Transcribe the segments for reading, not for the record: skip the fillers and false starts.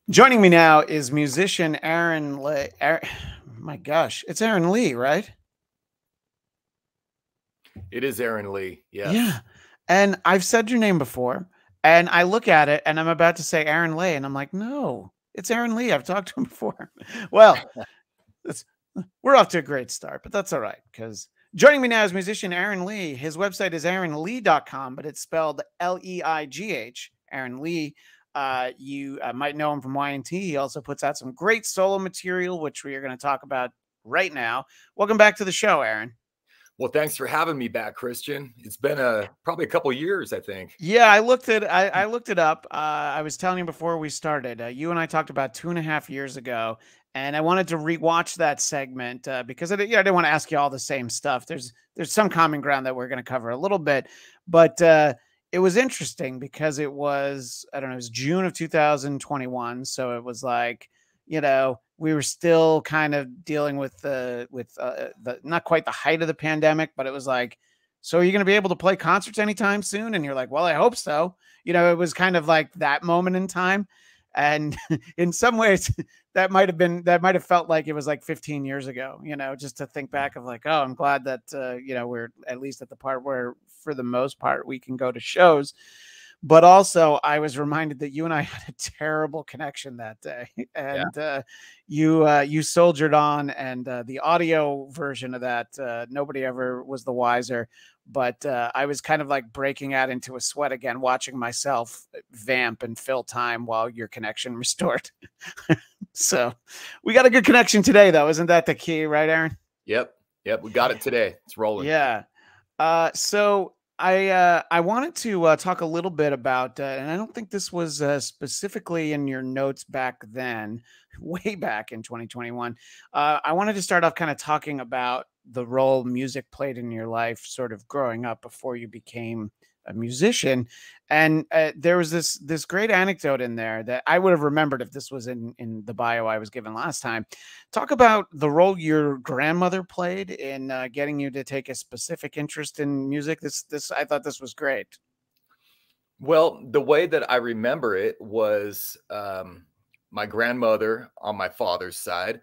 Joining me now is musician Aaron Leigh. My gosh, it's Aaron Leigh, right? It is Aaron Leigh. Yeah. Yes. And I've said your name before, and I look at it and I'm about to say Aaron Leigh, and I'm like, no, it's Aaron Leigh. I've talked to him before. Well, it's, we're off to a great start, but that's all right because joining me now is musician Aaron Leigh. His website is aaronleigh.com, but it's spelled Leigh. Aaron Leigh. You might know him from Y&T. He also puts out some great solo material, which we are going to talk about right now. Welcome back to the show, Aaron. Well, thanks for having me back, Christian. It's been probably a couple years, I think. Yeah, I looked it up. I was telling you before we started. You and I talked about 2.5 years ago, and I wanted to rewatch that segment because I didn't want to ask you all the same stuff. There's some common ground that we're going to cover a little bit, but it was interesting because it was, I don't know, it was June of 2021, so it was like, we were still kind of dealing with the not quite the height of the pandemic, but it was like, so are you going to be able to play concerts anytime soon? And you're like, well, I hope so. It was kind of like that moment in time. And in some ways that might have felt like it was like 15 years ago, just to think back of like, oh, I'm glad that, we're at least at the part where for the most part we can go to shows. But also I was reminded that you and I had a terrible connection that day, and you soldiered on, and the audio version of that, nobody ever was the wiser. But I was kind of like breaking out into a sweat again, watching myself vamp and fill time while your connection restored. So we got a good connection today, though. Isn't that the key, right, Aaron? Yep. We got it today. It's rolling. Yeah. So I wanted to talk a little bit about, and I don't think this was specifically in your notes back then, way back in 2021. I wanted to start off kind of talking about the role music played in your life, sort of growing up before you became a musician. And there was this great anecdote in there that I would have remembered if this was in the bio I was given last time. Talk about the role your grandmother played in getting you to take a specific interest in music. This I thought this was great. Well, the way that I remember it was my grandmother on my father's side.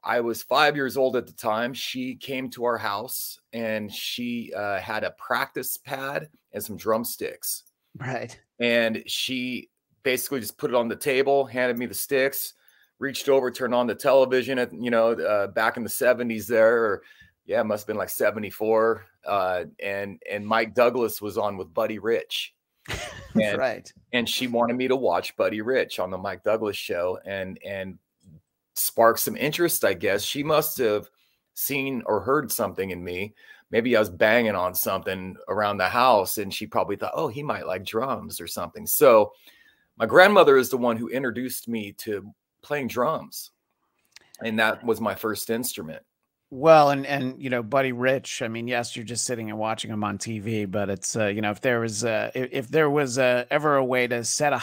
I was 5 years old at the time. She came to our house and she had a practice pad and some drumsticks. Right. And she basically just put it on the table, handed me the sticks, reached over, turned on the television at, back in the 70s there, or yeah, it must have been like 74. And Mike Douglas was on with Buddy Rich. And, right. And she wanted me to watch Buddy Rich on the Mike Douglas show and sparked some interest, I guess. She must have seen or heard something in me. Maybe I was banging on something around the house and she probably thought, oh, he might like drums or something. So my grandmother is the one who introduced me to playing drums. And that was my first instrument. Well, and Buddy Rich, I mean, yes, you're just sitting and watching him on TV, but it's if there was ever a way to set a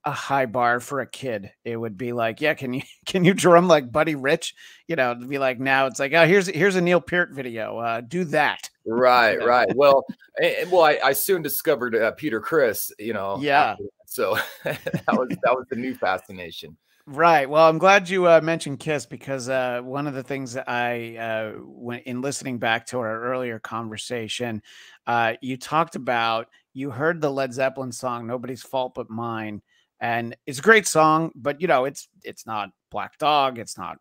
high bar for a kid, it would be like, yeah, can you drum like Buddy Rich? It'd be like, now it's like, oh, here's a Neil Peart video, do that. Right. Well, I soon discovered Peter Criss, Yeah. So that was the new fascination. Right. Well, I'm glad you mentioned Kiss because one of the things that I, when in listening back to our earlier conversation, you talked about, you heard the Led Zeppelin song "Nobody's Fault But Mine," and it's a great song, but it's not Black Dog, it's not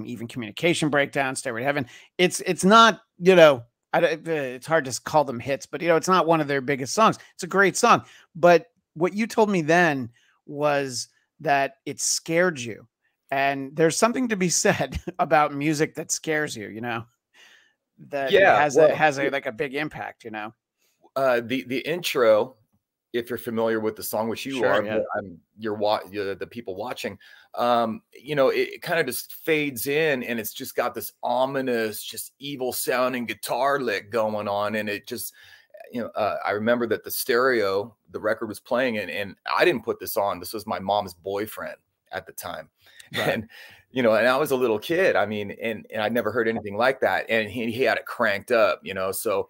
even Communication Breakdown, Stairway to Heaven. It's not it's hard to call them hits, but it's not one of their biggest songs. It's a great song, but what you told me then was that it scared you, and there's something to be said about music that scares you, that has like a big impact, the intro, if you're familiar with the song, which you sure, are, yeah. You're the people watching, it kind of just fades in and it's just got this ominous, just evil sounding guitar lick going on. And it just, I remember that the record was playing and I didn't put this on. This was my mom's boyfriend at the time. Right. And I was a little kid. I mean, and I'd never heard anything like that. And he had it cranked up, so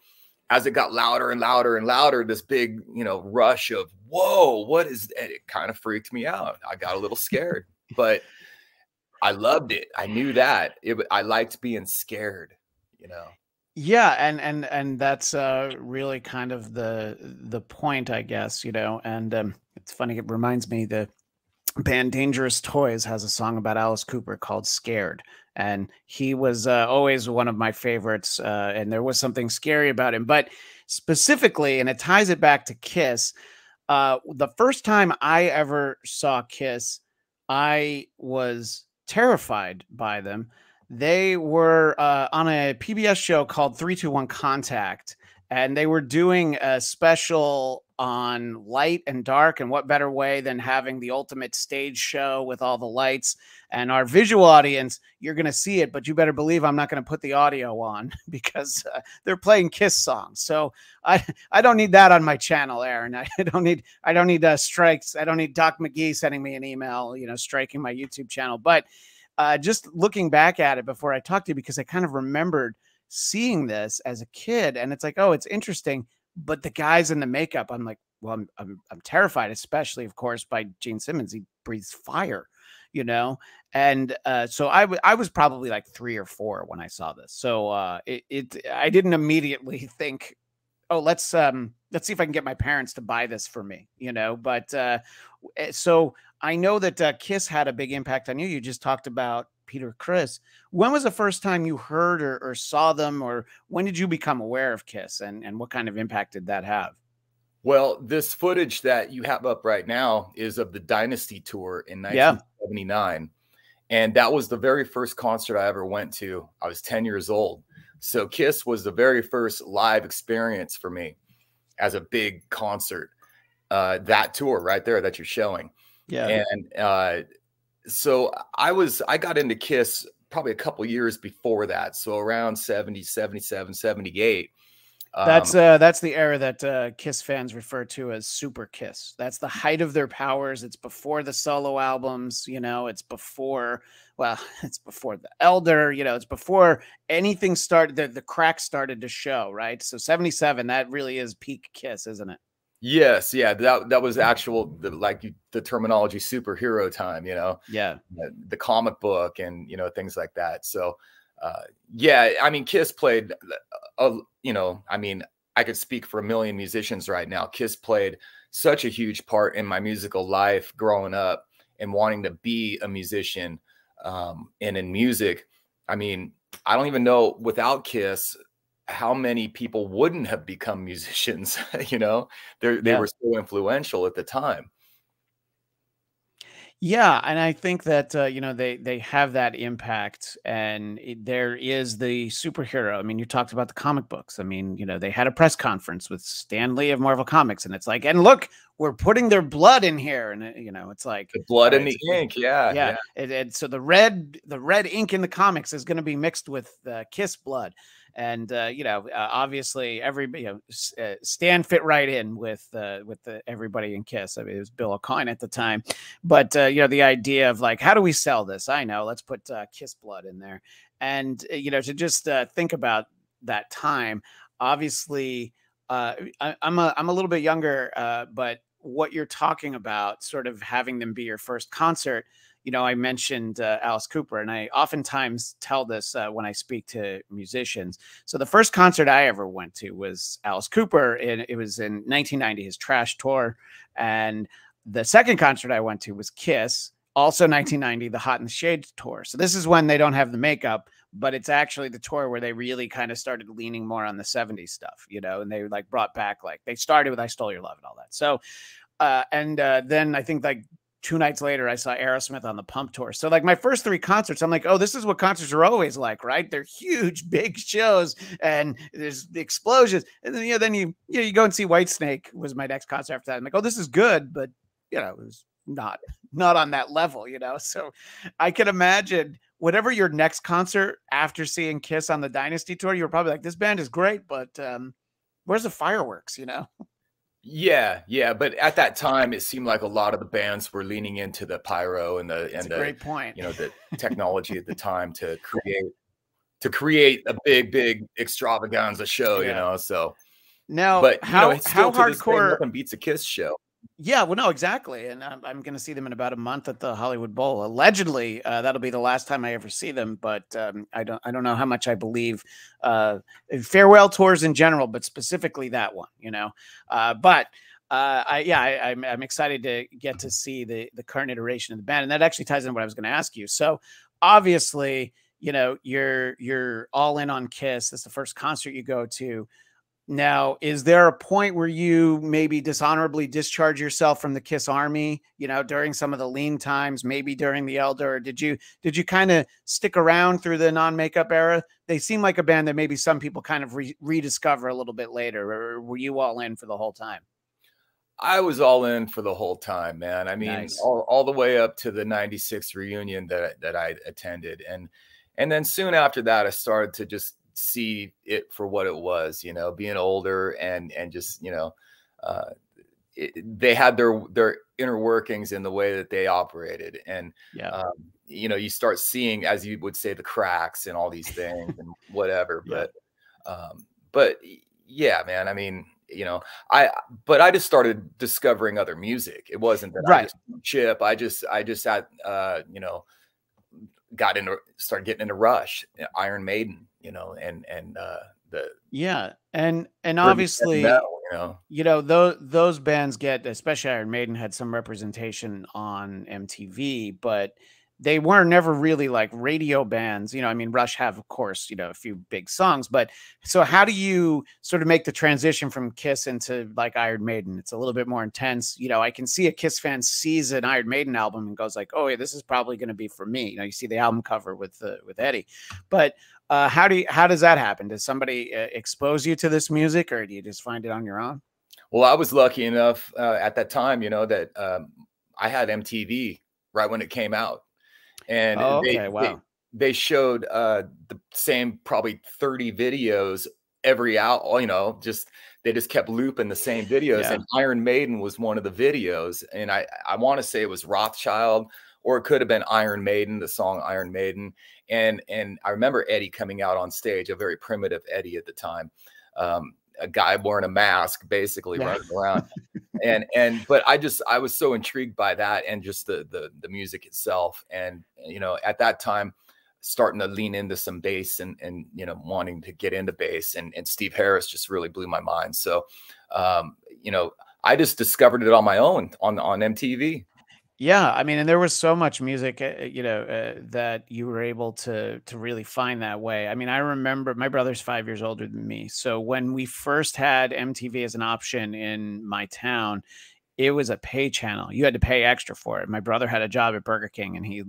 as it got louder and louder and louder, this big, rush of, whoa, what is that? It kind of freaked me out. I got a little scared. but I loved it. I knew that I liked being scared, you know. Yeah, and that's really kind of the point, I guess, you know. And it's funny, it reminds me, the band Dangerous Toys has a song about Alice Cooper called Scared. And he was always one of my favorites. And there was something scary about him. But specifically, and it ties it back to Kiss, the first time I ever saw Kiss, I was terrified by them. They were on a PBS show called 321 Contact, and they were doing a special on light and dark. And what better way than having the ultimate stage show with all the lights? And our visual audience, you're going to see it, but you better believe I'm not going to put the audio on because they're playing Kiss songs. So I don't need that on my channel, Aaron. I don't need strikes. I don't need Doc McGee sending me an email, you know, striking my YouTube channel. But just looking back at it before I talked to you, because I kind of remembered seeing this as a kid, and it's like, oh, it's interesting. But the guys in the makeup, I'm like, well, I'm terrified, especially, of course, by Gene Simmons. He breathes fire, you know. And so I was probably like 3 or 4 when I saw this. So I didn't immediately think, oh, let's see if I can get my parents to buy this for me, you know. But so I know that Kiss had a big impact on you. You just talked about Peter Criss. When was the first time you heard or saw them, or when did you become aware of Kiss, and what kind of impact did that have? Well, this footage that you have up right now is of the Dynasty tour in 1979. And that was the very first concert I ever went to. I was 10 years old. So Kiss was the very first live experience for me as a big concert. That tour right there that you're showing. Yeah. And so I got into Kiss probably a couple years before that. So around 70, 77, 78. That's the era that Kiss fans refer to as Super Kiss. That's the height of their powers. It's before the solo albums, you know. It's before, well, it's before the Elder, you know. It's before anything started. The cracks started to show, right? So 77, that really is peak Kiss, isn't it? Yes, yeah, that was actual, the terminology, superhero time, you know. Yeah, the comic book and, you know, things like that. So yeah, I mean, Kiss played you know, I mean, I could speak for a million musicians right now. Kiss played such a huge part in my musical life growing up and wanting to be a musician. And in music, I mean, I don't even know without Kiss how many people wouldn't have become musicians. You know, they were so influential at the time. Yeah, and I think that you know, they have that impact, and there is the superhero. I mean, you talked about the comic books. I mean, you know, they had a press conference with Stan Lee of Marvel Comics, and it's like, and look, we're putting their blood in here, and you know, it's like the blood and the ink. Yeah. And so the red ink in the comics is going to be mixed with Kiss blood. And you know, obviously, everybody, you know, Stan fit right in with everybody in Kiss. I mean, it was Bill O'Kine at the time, but you know, the idea of like, how do we sell this? I know, let's put Kiss blood in there, and you know, to just think about that time. Obviously, I'm a little bit younger, but what you're talking about, sort of having them be your first concert. You know, I mentioned Alice Cooper, and I oftentimes tell this when I speak to musicians. So the first concert I ever went to was Alice Cooper, and it was in 1990, his Trash tour. And the second concert I went to was Kiss, also 1990, the Hot in the Shade tour. So this is when they don't have the makeup, but it's actually the tour where they really kind of started leaning more on the 70s stuff, you know, and they like brought back, like, they started with I Stole Your Love and all that. So, then I think like 2 nights later, I saw Aerosmith on the Pump tour. So like my first 3 concerts, I'm like, oh, this is what concerts are always like, right? They're huge, big shows, and there's the explosions. And then, you know, you go and see Whitesnake was my next concert after that. I'm like, oh, this is good, but you know, it was not on that level, you know? So I can imagine whatever your next concert after seeing Kiss on the Dynasty tour, you were probably like, this band is great, but where's the fireworks, you know? Yeah. But at that time, it seemed like a lot of the bands were leaning into the pyro and the great point. You know, the technology at the time to create a big extravaganza show. You know, so now, but how you know, it's still hardcore nothing beats a Kiss show. Yeah, well, no, exactly, and I'm going to see them in about a month at the Hollywood Bowl. Allegedly, that'll be the last time I ever see them, but I don't know how much I believe uh, farewell tours in general, but specifically that one. But I'm excited to get to see the current iteration of the band, and that actually ties in what I was going to ask you. So obviously, you're all in on Kiss. That's the first concert you go to. Now, is there a point where you maybe dishonorably discharge yourself from the Kiss Army, during some of the lean times, maybe during the Elder? Or did you kind of stick around through the non-makeup era? They seem like a band that maybe some people kind of rediscover a little bit later, or were you all in for the whole time? I was all in for the whole time, man. I mean, Nice. all the way up to the '96 reunion that I attended, and then soon after that, I started to just see it for what it was, being older and just, uh, they had their inner workings in the way that they operated. And, Yeah. you start seeing, as you would say, the cracks and all these things and whatever. Yeah. But yeah, man, I mean, but I just started discovering other music. It wasn't that I Right. just chip. I just had, started getting into Rush, Iron Maiden, and the Yeah. And British heavy obviously, metal. those bands get, especially Iron Maiden, had some representation on MTV, but they were never really like radio bands. I mean, Rush have, of course, a few big songs, but so how do you sort of make the transition from Kiss into like Iron Maiden? It's a little bit more intense. I can see a Kiss fan sees an Iron Maiden album and goes like, "Oh, yeah, this is probably going to be for me." You see the album cover with Eddie, but how does that happen? Does somebody expose you to this music, or do you just find it on your own? Well, I was lucky enough at that time, that I had MTV right when it came out, and Oh, they okay. they Wow. they showed the same probably 30 videos every hour. Just they just kept looping the same videos, Yeah. and Iron Maiden was one of the videos, and I want to say it was Rothschild, or it could have been Iron Maiden, the song Iron Maiden, and I remember Eddie coming out on stage, a very primitive Eddie at the time. A guy wearing a mask, basically Yeah. running around. But I was so intrigued by that and just the music itself. And, at that time, starting to lean into some bass and wanting to get into bass, and Steve Harris just really blew my mind. So, I just discovered it on my own on MTV. Yeah, I mean, and there was so much music, that you were able to really find that way. I mean, I remember my brother's 5 years older than me, so when we first had MTV as an option in my town, it was a pay channel. You had to pay extra for it. My brother had a job at Burger King, and he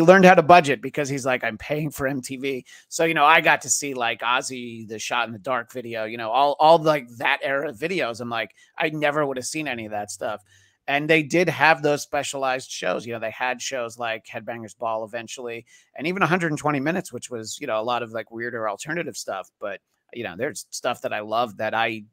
learned how to budget because he's like, I'm paying for MTV. So, I got to see like Ozzy, the Shot in the Dark video, all like that era of videos. I'm like, I never would have seen any of that stuff. And they did have those specialized shows. They had shows like Headbangers Ball eventually, and even 120 Minutes, which was, a lot of like weirder alternative stuff. But, there's stuff that I love that I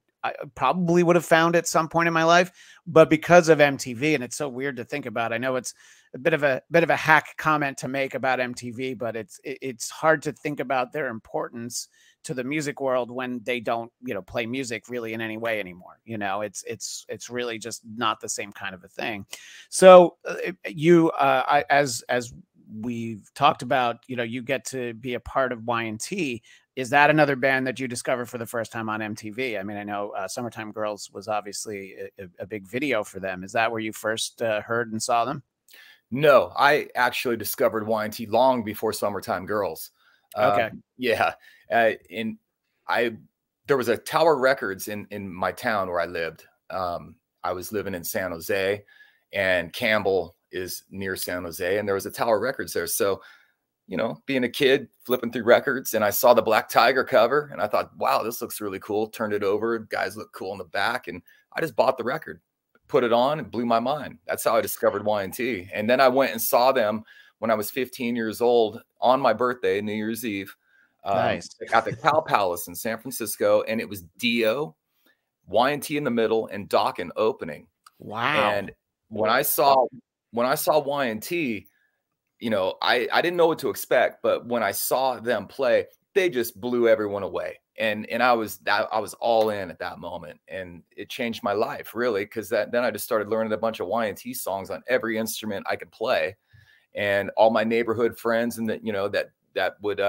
probably would have found at some point in my life, but because of MTV, and it's so weird to think about. I know it's a bit of a hack comment to make about MTV, but it's hard to think about their importance to the music world when they don't, play music really in any way anymore. It's really just not the same kind of a thing. So as we've talked about, you get to be a part of Y&T. Is that another band that you discovered for the first time on MTV? I mean, I know Summertime Girls was obviously a big video for them. Is that where you first heard and saw them? No, I actually discovered Y&T long before Summertime Girls. Okay. Yeah. And there was a Tower Records in my town where I lived. I was living in San Jose, and Campbell is near San Jose, and there was a Tower Records there. So, being a kid flipping through records, and I saw the Black Tiger cover, and I thought, wow, this looks really cool. Turned it over. Guys look cool in the back. And I just bought the record, put it on, and blew my mind. That's how I discovered Y&T. And then I went and saw them when I was 15 years old on my birthday, New Year's Eve, Nice. at the Cow Palace in San Francisco. And it was Dio, Y&T in the middle, and Dokken opening. Wow. And when I saw Y&T, I didn't know what to expect, but when I saw them play, they just blew everyone away. and I was all in at that moment, and it changed my life really, because then I just started learning a bunch of Y&T songs on every instrument I could play, and all my neighborhood friends and that would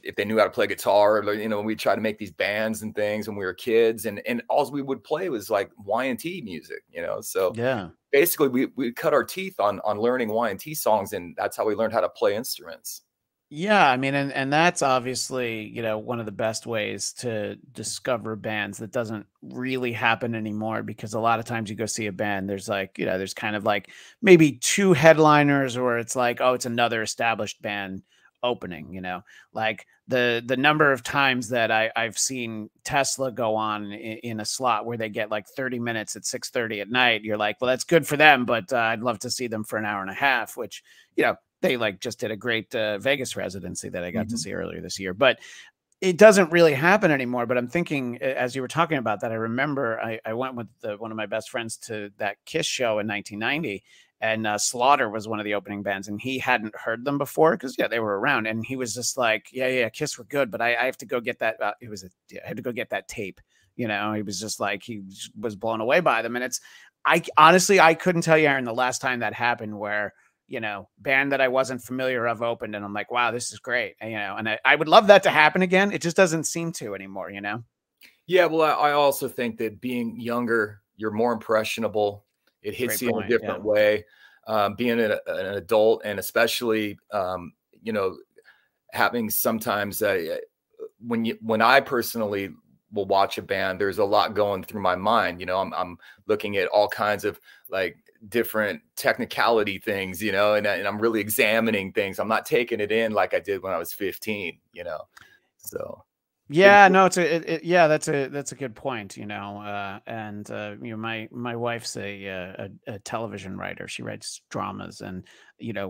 if they knew how to play guitar, or, we tried to make these bands and things when we were kids, and all we would play was like Y&T music, so Yeah. basically we cut our teeth on learning Y&T songs, and that's how we learned how to play instruments. Yeah, I mean, and that's obviously, one of the best ways to discover bands that doesn't really happen anymore, because a lot of times you go see a band, there's like, there's kind of like maybe two headliners, or it's like, oh, it's another established band opening, like the number of times that I've seen Tesla go on in a slot where they get like 30 minutes at 6:30 at night. You're like, well, that's good for them, but I'd love to see them for an hour and a half, which, they like just did a great Vegas residency that I got to see earlier this year, but it doesn't really happen anymore. But I'm thinking, as you were talking about that, I remember I went with one of my best friends to that Kiss show in 1990, and Slaughter was one of the opening bands, and he hadn't heard them before because they were around, and he was just like, yeah, Kiss were good, but I have to go get that. I had to go get that tape. He was just like, he was blown away by them, and I honestly couldn't tell you, Aaron, the last time that happened where band that I wasn't familiar of opened, and I'm like, wow, this is great. And I would love that to happen again. It just doesn't seem to anymore, Yeah, well, I also think that being younger, you're more impressionable. It hits you in a different way. Being an adult, and especially, having sometimes when I personally will watch a band, there's a lot going through my mind. I'm looking at all kinds of like different technicality things, and I'm really examining things. I'm not taking it in like I did when I was 15, so. Yeah, no, that's a good point, and my wife's a television writer. She writes dramas, and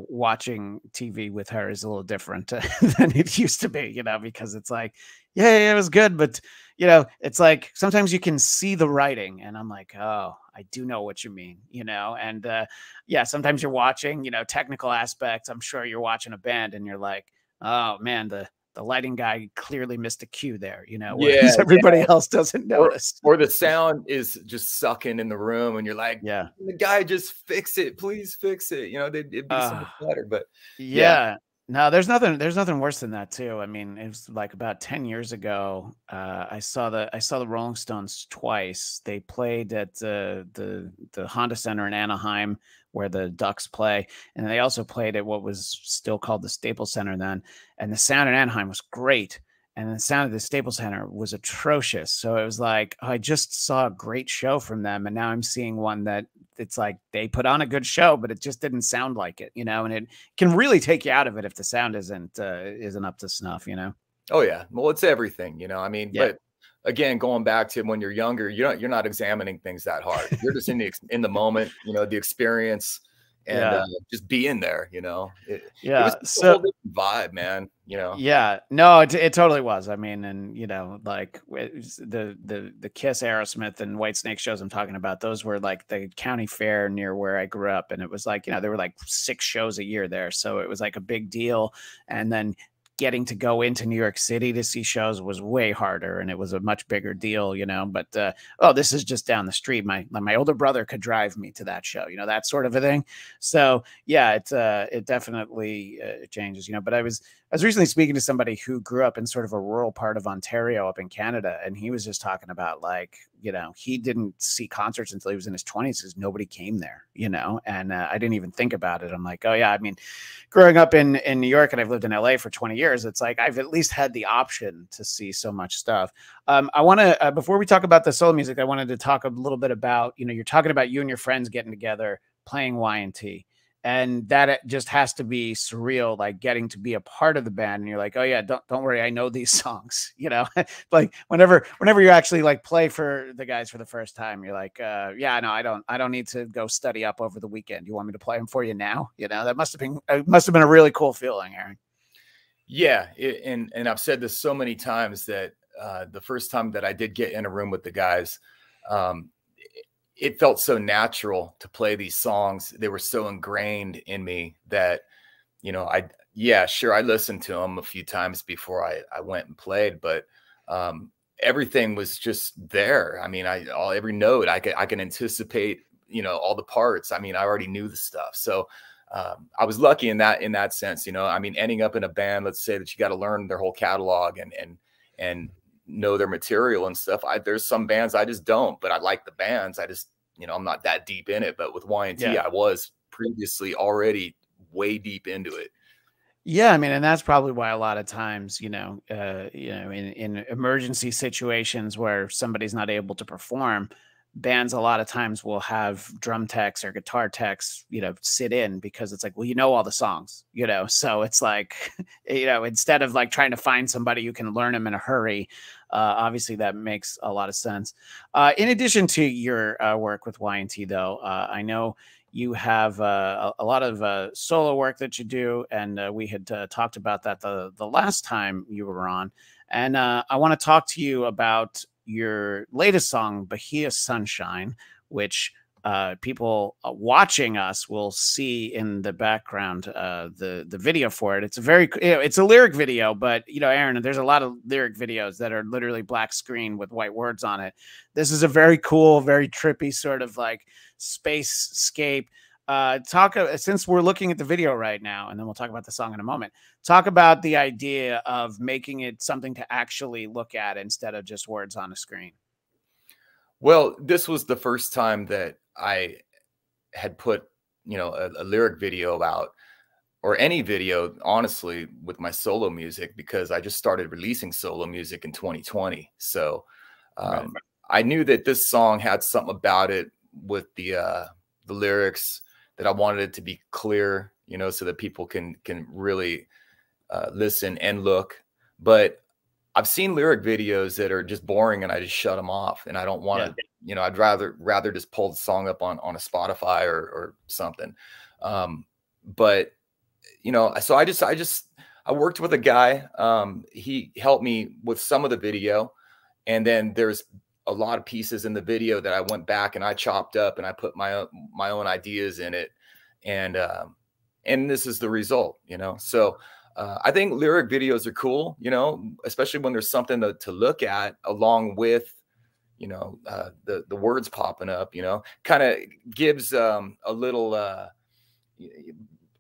watching TV with her is a little different than it used to be, because it's like, yeah, it was good, but it's like sometimes you can see the writing, and I'm like, oh, I do know what you mean, and yeah, sometimes you're watching, technical aspects. I'm sure you're watching a band, and you're like, oh man, the lighting guy clearly missed a cue there, whereas everybody else doesn't notice. Or the sound is just sucking in the room, and you're like, yeah, the guy, just fix it, please fix it. It'd be so much better. But yeah. No, there's nothing worse than that too. I mean, it was like about 10 years ago. I saw the Rolling Stones twice. They played at the Honda Center in Anaheim, where the Ducks play, and they also played at what was still called the Staples Center then. And the sound in Anaheim was great, and the sound of the Staples Center was atrocious. So it was like, oh, I just saw a great show from them, and now I'm seeing one that it's like they put on a good show, but it just didn't sound like it, and it can really take you out of it if the sound isn't up to snuff, Oh yeah, well, it's everything, I mean, but again, going back to when you're younger, you're not examining things that hard. You're just in the moment, the experience, and just being there, it was a whole different vibe, man. Yeah, no, it totally was. I mean, and like the Kiss, Aerosmith, and Whitesnake shows I'm talking about, those were like the county fair near where I grew up, and it was like, there were like 6 shows a year there, so it was like a big deal. And then getting to go into New York City to see shows was way harder, and it was a much bigger deal, but this is just down the street. My older brother could drive me to that show, that sort of a thing. So yeah, it definitely changes, but I was recently speaking to somebody who grew up in sort of a rural part of Ontario up in Canada, and he was just talking about like, he didn't see concerts until he was in his 20s because nobody came there, and I didn't even think about it. I'm like, oh yeah, I mean, growing up in New York, and I've lived in LA for 20 years, it's like I've at least had the option to see so much stuff. I want to, before we talk about the solo music, I wanted to talk a little bit about, you're talking about you and your friends getting together, playing Y&T. And that it just has to be surreal, like getting to be a part of the band, and you're like, oh yeah, don't worry, I know these songs, like whenever you actually like play for the guys for the first time, you're like, yeah, no, I don't need to go study up over the weekend. You want me to play them for you now? That must have been a really cool feeling, Aaron. Yeah, and I've said this so many times that the first time that I did get in a room with the guys, it felt so natural to play these songs. They were so ingrained in me that Yeah, sure, I listened to them a few times before I went and played, but everything was just there. I mean, every note I can anticipate, all the parts. I mean, I already knew the stuff. So I was lucky in that sense, I mean, ending up in a band, let's say that you got to learn their whole catalog and know their material and stuff. There's some bands I just don't, but I like the bands. I just, I'm not that deep in it. But with Y&T, Yeah. I was previously already way deep into it. Yeah, I mean, and that's probably why a lot of times, in emergency situations where somebody's not able to perform, bands a lot of times will have drum techs or guitar techs, sit in because it's like, well, all the songs, so it's like, instead of like trying to find somebody who can learn them in a hurry, obviously that makes a lot of sense. In addition to your work with Y&T, though, I know you have a lot of solo work that you do, and we had talked about that the last time you were on. And I want to talk to you about your latest song, Bahia Sunshine, which people watching us will see in the background, the video for it. It's it's a lyric video, but Aaron, there's a lot of lyric videos that are literally black screen with white words on it. This is a very cool, very trippy sort of like spacescape. Since we're looking at the video right now, and then we'll talk about the song in a moment. Talk about the idea of making it something to actually look at instead of just words on a screen. Well, this was the first time that I had put, a lyric video out, or any video, honestly, with my solo music, because I just started releasing solo music in 2020. So Right. I knew that this song had something about it with the lyrics that I wanted it to be clear, so that people can really listen and look. But I've seen lyric videos that are just boring and I just shut them off, and I don't want to, I'd rather just pull the song up on a Spotify or something. But so I worked with a guy. He helped me with some of the video, and then there's a lot of pieces in the video that I went back and I chopped up and I put my own ideas in it. And this is the result, So I think lyric videos are cool, especially when there's something to look at along with, the words popping up, kind of gives a little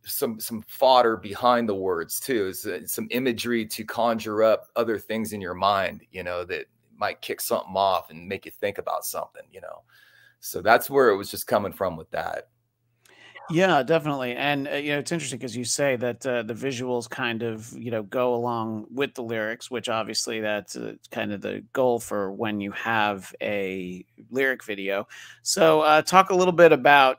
some fodder behind the words too, some imagery to conjure up other things in your mind, that might kick something off and make you think about something, So that's where it was just coming from with that. Yeah, definitely. And, it's interesting because you say that the visuals kind of, go along with the lyrics, which obviously that's kind of the goal for when you have a lyric video. So talk a little bit about,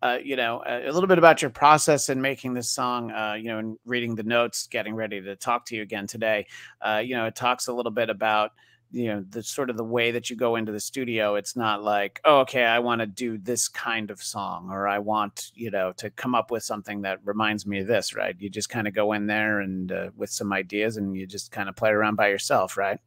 a little bit about your process in making this song, and reading the notes, getting ready to talk to you again today. It talks a little bit about, the sort of the way that you go into the studio. It's not like, oh, okay, I want to do this kind of song, or I want, to come up with something that reminds me of this, right? You just kind of go in there and with some ideas and you just kind of play around by yourself, right?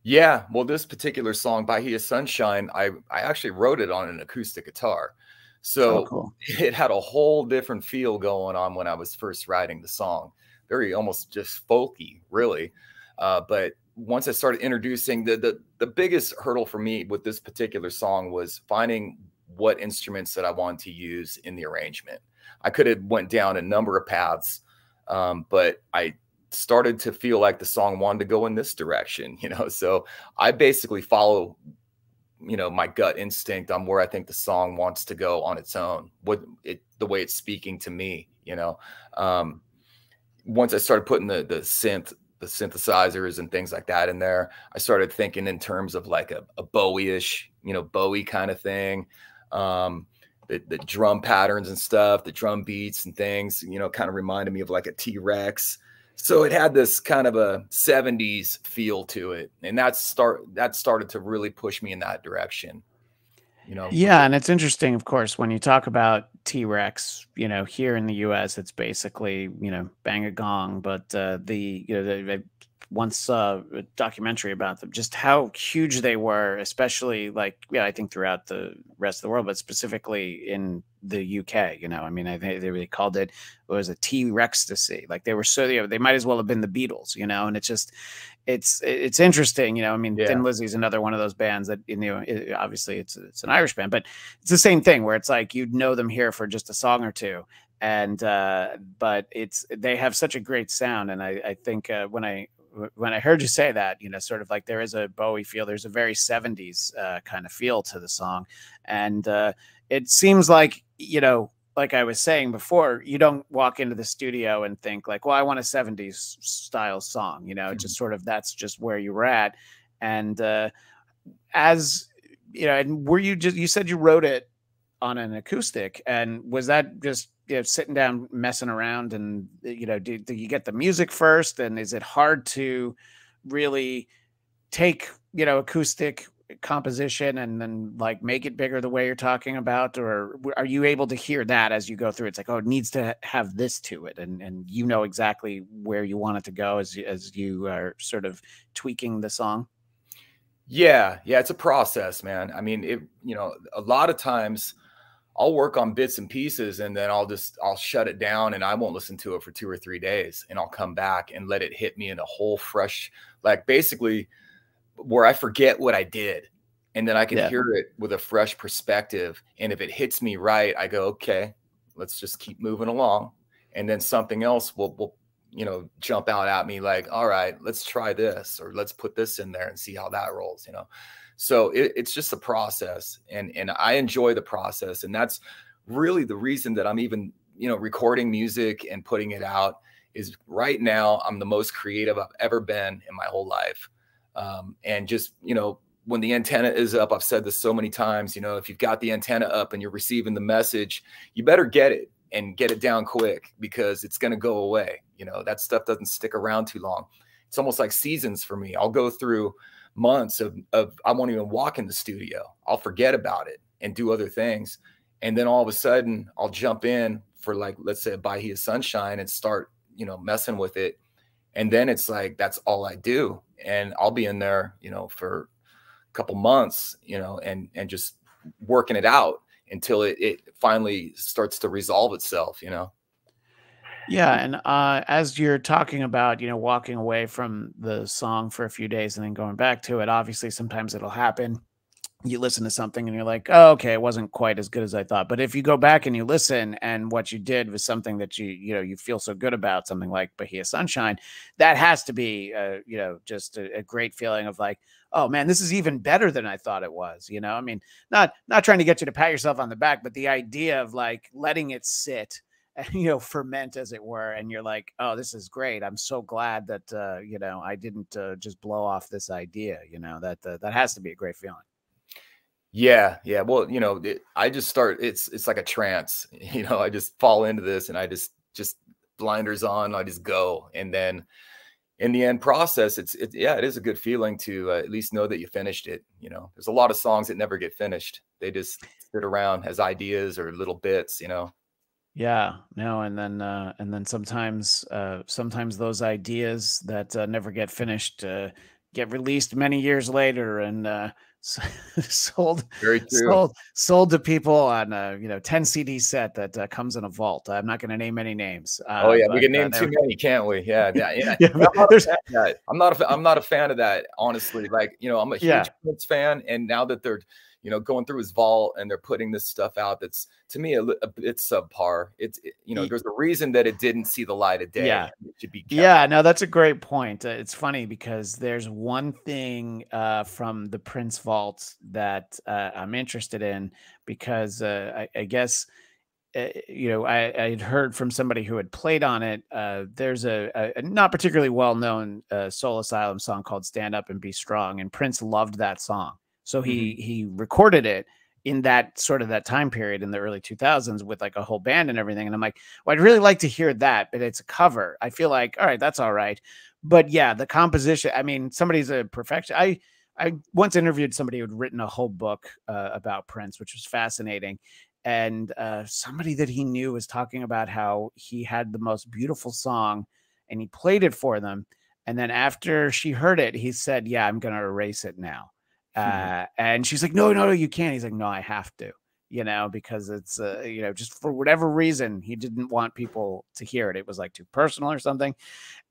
Yeah. Well, this particular song, Bahia Sunshine, I actually wrote it on an acoustic guitar. So cool. It had a whole different feel going on when I was first writing the song. Very almost just folky, really. But once I started introducing the biggest hurdle for me with this particular song was finding what instruments that I wanted to use in the arrangement. I could have went down a number of paths, but I started to feel like the song wanted to go in this direction, so I basically follow, my gut instinct on where I think the song wants to go on its own, the way it's speaking to me, once I started putting the synthesizers and things like that in there, I started thinking in terms of like a Bowie-ish, Bowie kind of thing. The drum patterns and stuff, the drum beats and things, kind of reminded me of like a T-Rex. So it had this kind of a 70s feel to it. And that started to really push me in that direction. Yeah, and it's interesting, of course, when you talk about T-Rex, here in the US, it's basically, bang a gong, but the once saw a documentary about them, just how huge they were, especially like, yeah, I think throughout the rest of the world, but specifically in the UK. I mean, I think they called it was a T-Rex-tasy. Like they were so, they might as well have been the Beatles, and it's just, it's interesting. I mean, Yeah. Thin Lizzy's another one of those bands that, obviously it's an Irish band, but it's the same thing where it's like, you'd know them here for just a song or two. And but they have such a great sound. And I think when I heard you say that, sort of like there is a Bowie feel, there's a very 70s kind of feel to the song. And it seems like, like I was saying before, you don't walk into the studio and think like, well, I want a 70s style song, it's just sort of, that's just where you were at. And as and were you said you wrote it on an acoustic, and was that just sitting down messing around, and do you get the music first, and is it hard to really take acoustic composition and then like make it bigger the way you're talking about, or are you able to hear that as you go through? It's like, oh, it needs to have this to it, and exactly where you want it to go as you are sort of tweaking the song. Yeah, it's a process, man. I mean, a lot of times I'll work on bits and pieces, and then I'll shut it down, and I won't listen to it for 2 or 3 days, and I'll come back and let it hit me in a whole fresh, like basically where I forget what I did, and then I can hear it with a fresh perspective. And if it hits me right, I go, okay, let's just keep moving along. And then something else will jump out at me like, all right, let's try this, or let's put this in there and see how that rolls, So it's just a process, and I enjoy the process. And that's really the reason that I'm even, recording music and putting it out. Is right now I'm the most creative I've ever been in my whole life. And just, when the antenna is up, I've said this so many times, if you've got the antenna up and you're receiving the message, you better get it and get it down quick, because it's going to go away. That stuff doesn't stick around too long. It's almost like seasons for me. I'll go through months of I won't even walk in the studio. I'll forget about it and do other things. And then all of a sudden I'll jump in for, like, let's say a Bahia Sunshine, and start, messing with it. And then it's like, that's all I do. And I'll be in there, for a couple months, and just working it out until it finally starts to resolve itself, Yeah, and as you're talking about, walking away from the song for a few days and then going back to it, obviously sometimes it'll happen. You listen to something and you're like, oh, okay, it wasn't quite as good as I thought. But if you go back and you listen, and what you did was something that you feel so good about, something like Bahia Sunshine, that has to be, just a great feeling of like, oh man, this is even better than I thought it was. I mean, not trying to get you to pat yourself on the back, but the idea of like letting it sit, ferment, as it were. And you're like, oh, this is great. I'm so glad that, I didn't just blow off this idea, that has to be a great feeling. Yeah. Well, I just start, it's like a trance, I just fall into this, and I just blinders on, I just go. And then in the end process, it is a good feeling to at least know that you finished it. There's a lot of songs that never get finished. They just sit around as ideas or little bits, Yeah, no, and then sometimes those ideas that never get finished get released many years later, and sold Very true. sold to people on 10 CD set that comes in a vault. I'm not going to name any names. Oh yeah, we but can name too many, can't we? Yeah. yeah, I'm not a there's fan of that. I'm not a fan of that, honestly. Like, I'm a huge yeah. Prince fan, and now that they're, going through his vault and they're putting this stuff out, that's, to me, a bit subpar. There's a reason that it didn't see the light of day. Yeah. It should be kept. Yeah, no, that's a great point. It's funny because there's one thing from the Prince vault that I'm interested in, because I guess I had heard from somebody who had played on it. There's a not particularly well-known Soul Asylum song called "Stand Up and Be Strong," and Prince loved that song, so he recorded it in that time period in the early 2000s with like a whole band and everything. And I'm like, well, I'd really like to hear that, but it's a cover. I feel like, all right, that's all right. But yeah, the composition, I mean, somebody's a perfection. I once interviewed somebody who'd written a whole book about Prince, which was fascinating. And somebody that he knew was talking about how he had the most beautiful song, and he played it for them. And then after she heard it, he said, "Yeah, I'm going to erase it now." And she's like, "No, no, no, you can't." He's like, "No, I have to." Because it's, just for whatever reason, he didn't want people to hear it. It was like too personal or something.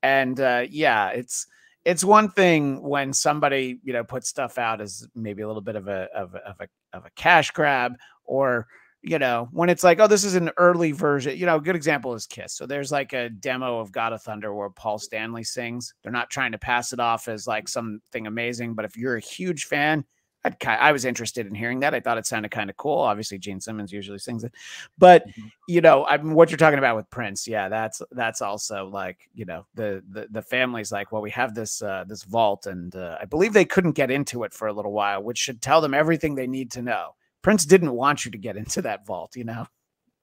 And yeah, it's one thing when somebody, puts stuff out as maybe a little bit of a cash grab, or when it's like, oh, this is an early version. A good example is Kiss. So there's like a demo of God of Thunder where Paul Stanley sings. They're not trying to pass it off as like something amazing, but if you're a huge fan, I was interested in hearing that. I thought it sounded kind of cool. Obviously, Gene Simmons usually sings it, but what you're talking about with Prince, yeah, that's also like, the family's like, well, we have this this vault, and I believe they couldn't get into it for a little while, which should tell them everything they need to know. Prince didn't want you to get into that vault,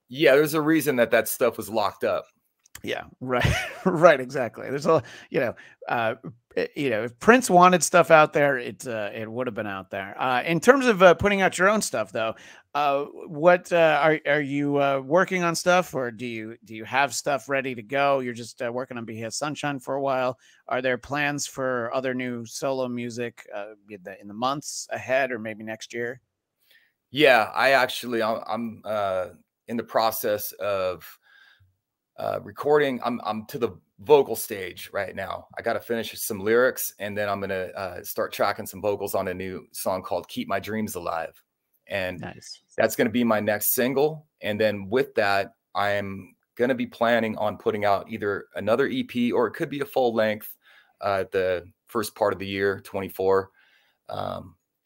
Yeah, there's a reason that stuff was locked up. Yeah, right. Right, exactly. There's if Prince wanted stuff out there, it would have been out there. In terms of putting out your own stuff, though, what are you working on stuff, or do you have stuff ready to go? You're just working on Bahia Sunshine for a while. Are there plans for other new solo music in the months ahead, or maybe next year? Yeah, I'm in the process of recording. I'm to the vocal stage right now. I got to finish some lyrics, and then I'm gonna start tracking some vocals on a new song called "Keep My Dreams Alive," and Nice. That's gonna be my next single. And then with that, I'm gonna be planning on putting out either another EP, or it could be a full length the first part of the year, 24.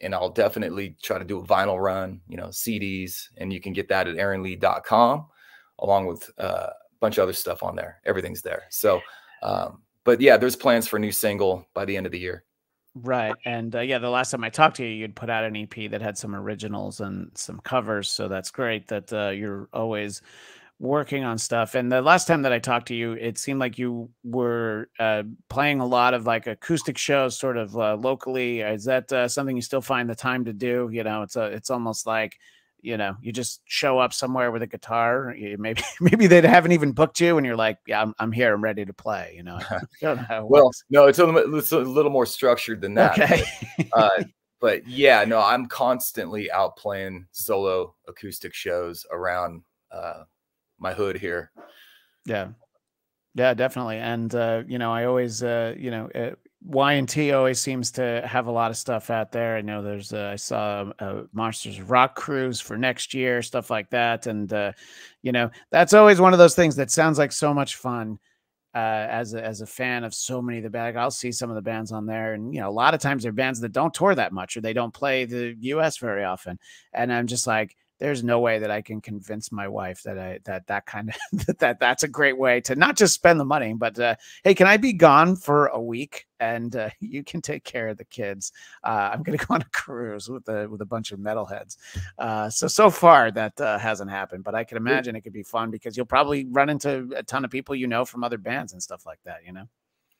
And I'll definitely try to do a vinyl run, CDs, and you can get that at aaronleigh.com, along with bunch of other stuff on there. Everything's there. So, but yeah, there's plans for a new single by the end of the year. Right. And yeah, the last time I talked to you, you'd put out an EP that had some originals and some covers. So that's great that you're always working on stuff. And the last time that I talked to you, it seemed like you were playing a lot of like acoustic shows, sort of locally. Is that something you still find the time to do? It's almost like, you just show up somewhere with a guitar. Maybe they haven't even booked you, and you're like, yeah, I'm here, I'm ready to play. I don't know how it Well, works. no, it's a little more structured than that. Okay. But yeah, no, I'm constantly out playing solo acoustic shows around my hood here. Yeah. Yeah, definitely. And I always Y&T always seems to have a lot of stuff out there. I know there's I saw a Monsters of Rock cruise for next year, stuff like that. And that's always one of those things that sounds like so much fun. As a fan of so many of the bands, I'll see some of the bands on there, and a lot of times they're bands that don't tour that much, or they don't play the US very often. And I'm just like, there's no way that I can convince my wife that kind of that's a great way to not just spend the money, but hey, can I be gone for a week and you can take care of the kids? I'm gonna go on a cruise with a bunch of metalheads. So far that hasn't happened, but I can imagine it could be fun, because you'll probably run into a ton of people from other bands and stuff like that.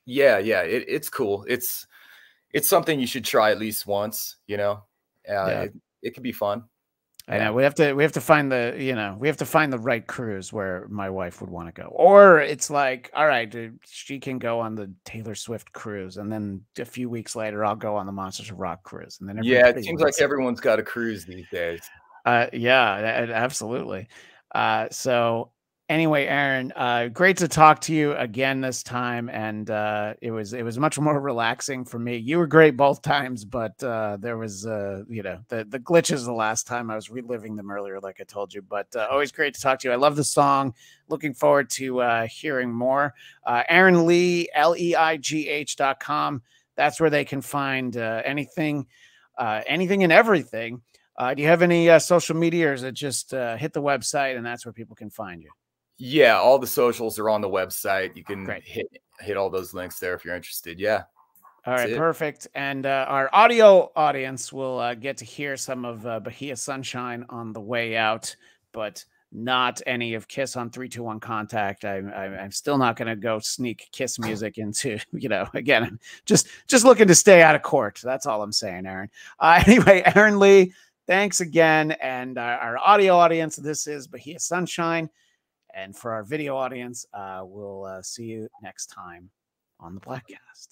Yeah, it's cool. It's something you should try at least once. Yeah. It could be fun. I know we have to find the right cruise where my wife would want to go, or it's like, all right, she can go on the Taylor Swift cruise, and then a few weeks later I'll go on the Monsters of Rock cruise, and then yeah, it seems like everyone's got a cruise these days. Yeah, absolutely. So anyway, Aaron, great to talk to you again this time, and it was much more relaxing for me. You were great both times, but there was the glitches the last time. I was reliving them earlier, like I told you. But always great to talk to you. I love the song. Looking forward to hearing more. Aaron Leigh, LEIGH.com. That's where they can find anything and everything. Do you have any social media, or is it just hit the website and that's where people can find you? Yeah, all the socials are on the website. You can Great. hit all those links there if you're interested. Yeah. All right, perfect. And our audio audience will get to hear some of Bahia Sunshine on the way out, but not any of Kiss on 3, 2, 1 Contact. I'm still not going to go sneak Kiss music into, again, I'm just looking to stay out of court. That's all I'm saying, Aaron. Anyway, Aaron Leigh, thanks again. And our audio audience, this is Bahia Sunshine. And for our video audience, we'll see you next time on the Bladtcast.